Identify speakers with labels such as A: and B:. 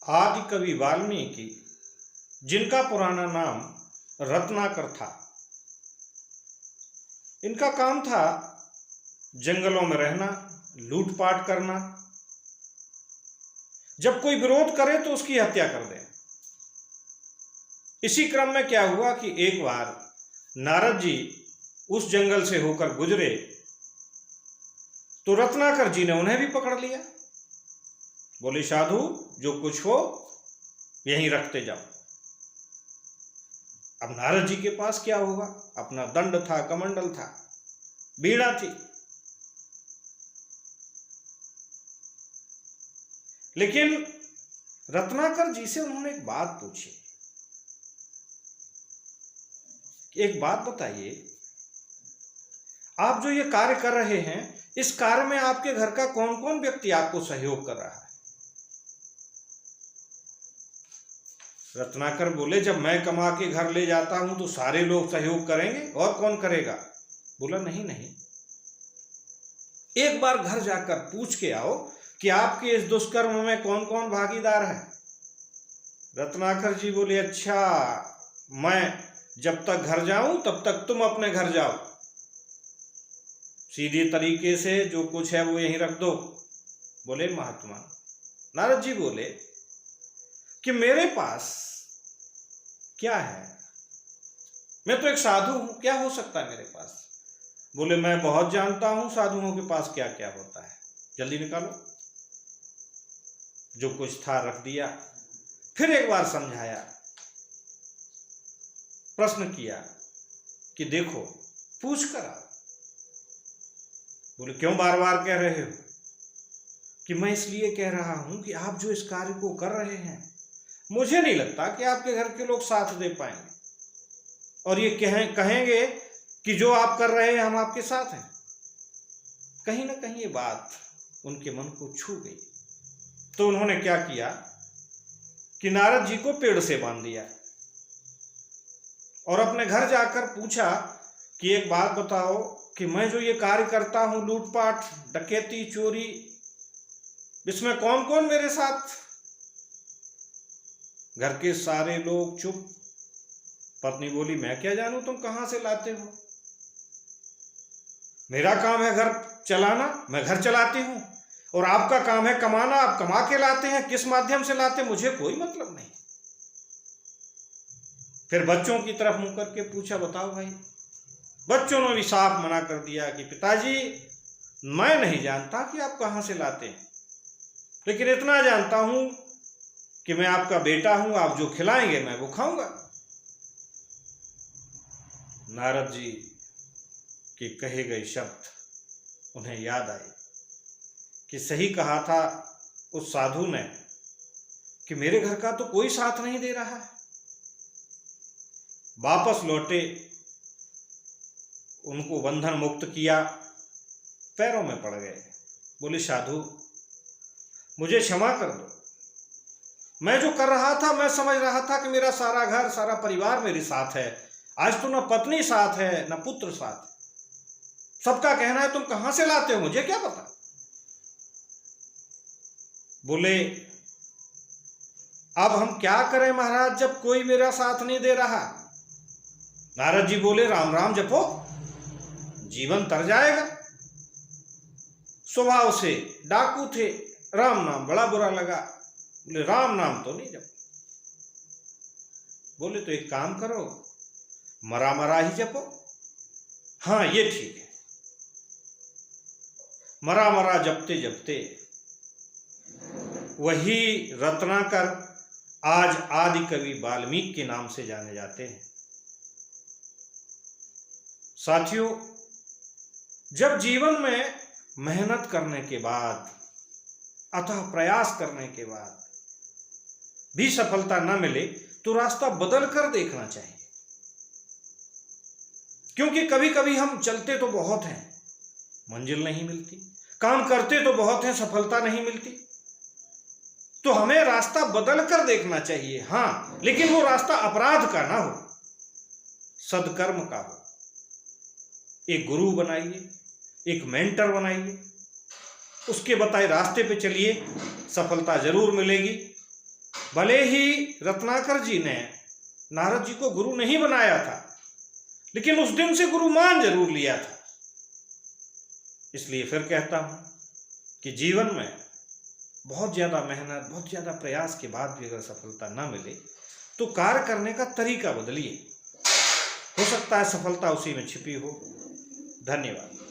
A: आदि कवि वाल्मीकि, जिनका पुराना नाम रत्नाकर था, इनका काम था जंगलों में रहना, लूटपाट करना, जब कोई विरोध करे तो उसकी हत्या कर दें। इसी क्रम में क्या हुआ कि एक बार नारद जी उस जंगल से होकर गुजरे तो रत्नाकर जी ने उन्हें भी पकड़ लिया। बोले, साधु जो कुछ हो यहीं रखते जाओ। अब नारद जी के पास क्या होगा, अपना दंड था, कमंडल था, बीड़ा थी, लेकिन रत्नाकर जी से उन्होंने एक बात पूछी। एक बात बताइए, आप जो ये कार्य कर रहे हैं, इस कार्य में आपके घर का कौन कौन व्यक्ति आपको सहयोग कर रहा है? रत्नाकर बोले, जब मैं कमा के घर ले जाता हूं तो सारे लोग सहयोग करेंगे, और कौन करेगा? बोला, नहीं नहीं, एक बार घर जाकर पूछ के आओ कि आपके इस दुष्कर्म में कौन कौन भागीदार है। रत्नाकर जी बोले, अच्छा, मैं जब तक घर जाऊं तब तक तुम अपने घर जाओ, सीधे तरीके से जो कुछ है वो यहीं रख दो। बोले, महात्मा। नारद जी बोले कि मेरे पास क्या है, मैं तो एक साधु हूं, क्या हो सकता है मेरे पास? बोले, मैं बहुत जानता हूं साधुओं के पास क्या क्या होता है, जल्दी निकालो। जो कुछ था रख दिया, फिर एक बार समझाया, प्रश्न किया कि देखो, पूछ कर आओ। बोले, क्यों बार बार कह रहे हो? कि मैं इसलिए कह रहा हूं कि आप जो इस कार्य को कर रहे हैं, मुझे नहीं लगता कि आपके घर के लोग साथ दे पाएंगे, और ये कहेंगे कि जो आप कर रहे हैं हम आपके साथ हैं। कहीं ना कहीं ये बात उनके मन को छू गई। तो उन्होंने क्या किया कि नारद जी को पेड़ से बांध दिया और अपने घर जाकर पूछा कि एक बात बताओ कि मैं जो ये कार्य करता हूं, लूटपाट, डकैती, चोरी, इसमें कौन कौन मेरे साथ? घर के सारे लोग चुप। पत्नी बोली, मैं क्या जानूं तुम कहां से लाते हो, मेरा काम है घर चलाना, मैं घर चलाती हूं, और आपका काम है कमाना, आप कमा के लाते हैं, किस माध्यम से लाते, मुझे कोई मतलब नहीं। फिर बच्चों की तरफ मुंह करके पूछा, बताओ भाई। बच्चों ने भी साफ मना कर दिया कि पिताजी, मैं नहीं जानता कि आप कहां से लाते हैं, लेकिन इतना जानता हूं कि मैं आपका बेटा हूं, आप जो खिलाएंगे मैं वो खाऊंगा। नारद जी के कहे गए शब्द उन्हें याद आए कि सही कहा था उस साधु ने कि मेरे घर का तो कोई साथ नहीं दे रहा है। वापस लौटे, उनको बंधन मुक्त किया, पैरों में पड़ गए। बोले, साधु मुझे क्षमा कर दो, मैं जो कर रहा था, मैं समझ रहा था कि मेरा सारा घर, सारा परिवार मेरे साथ है। आज तो ना पत्नी साथ है, ना पुत्र साथ। सबका कहना है तुम कहां से लाते हो, मुझे क्या पता। बोले, अब हम क्या करें महाराज, जब कोई मेरा साथ नहीं दे रहा। नारद जी बोले, राम राम जपो, जीवन तर जाएगा। स्वभाव से डाकू थे, राम नाम बड़ा बुरा लगा। बोले, राम नाम तो नहीं जपो। बोले, तो एक काम करो, मरा मरा ही जपो। हाँ, ये ठीक है। मरा मरा जपते जपते वही रत्नाकर आज आदि कवि वाल्मीकि के नाम से जाने जाते हैं। साथियों, जब जीवन में मेहनत करने के बाद, अथाह प्रयास करने के बाद भी सफलता न मिले तो रास्ता बदल कर देखना चाहिए, क्योंकि कभी कभी हम चलते तो बहुत हैं, मंजिल नहीं मिलती, काम करते तो बहुत हैं, सफलता नहीं मिलती। तो हमें रास्ता बदल कर देखना चाहिए। हां, लेकिन वो रास्ता अपराध का ना हो, सदकर्म का हो। एक गुरु बनाइए, एक मेंटर बनाइए, उसके बताए रास्ते पे चलिए, सफलता जरूर मिलेगी। भले ही रत्नाकर जी ने नारद जी को गुरु नहीं बनाया था, लेकिन उस दिन से गुरु मान जरूर लिया था। इसलिए फिर कहता हूं कि जीवन में बहुत ज्यादा मेहनत, बहुत ज्यादा प्रयास के बाद भी अगर सफलता ना मिले तो कार्य करने का तरीका बदलिए, हो सकता है सफलता उसी में छिपी हो। धन्यवाद।